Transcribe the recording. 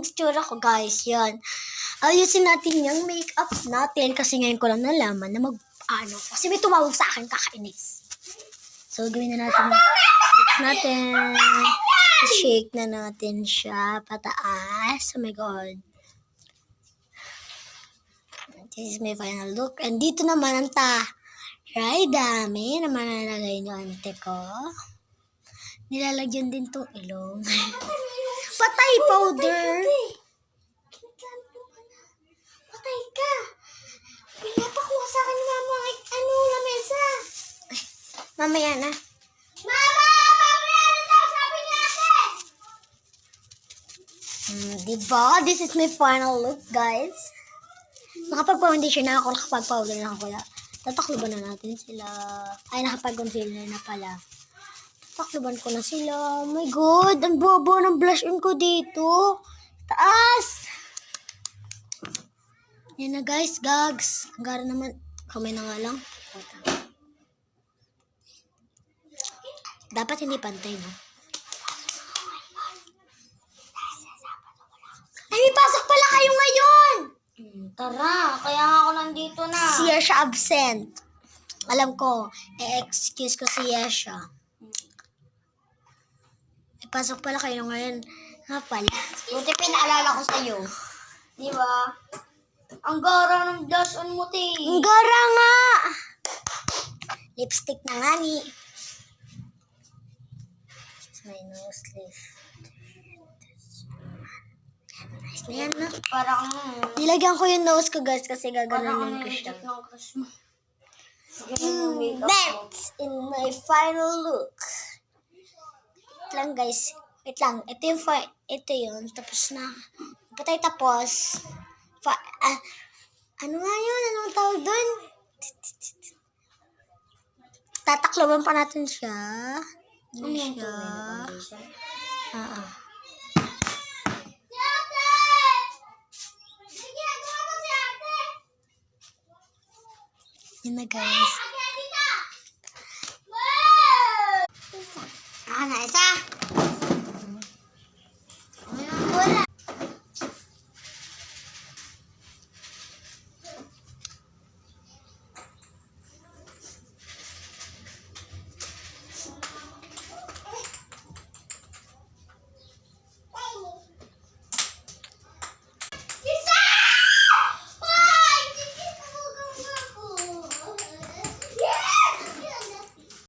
yung itsura ko, guys. Yan. Ayusin natin yung makeup natin kasi ngayon ko lang nalaman na kasi may tumawag sa akin, kakainis. So, gawin na natin. Shake na natin siya pataas. Oh my God. This is my final look. And dito naman ang dami naman nalagay yung ante ko. Nilalagyan din tong ilong. Patay powder. Patay ka. Pinapakuha sa akin mama lamesa. Mamaya na. Mama! Mamaya na daw sabi natin! Diba? This is my final look, guys. Nakapag-foundation na ako, nakapag-powder na ako. Tatakluban na natin sila. Ay, nakapag-concealer na pala. Tatakluban ko na sila. Oh my God! Ang bobo ng blush on ko dito. Taas! Yan na guys, gags. Ang gara naman. Kamay na nga lang. Dapat hindi pantay, no? Ay, may pasok pala kayo ngayon! Tara, kaya nga ako nandito na. Si Yesha absent. Alam ko, excuse ko si Yesha. May pasok pala kayo ngayon. Nga pala. Buti pinaalala ko sa'yo. Di ba? Ang gara ng blush on mo, te. Ang gara nga! Lipstick na nga ni. My nose lift. Nice na yan, no? Parang, Nilagyan ko yung nose ko, guys, kasi gaganunin ko siya. ng crush mo. Sige na yung makeup mo. Next, in my final look. Wait lang, guys. Wait lang. Ito yun. Tapos na. Patay tapos. Ano nga yun? Anong tawag doon? Tatakloban pa natin siya. Ano yung Siya. foundation? Yun na, guys. Na, isa.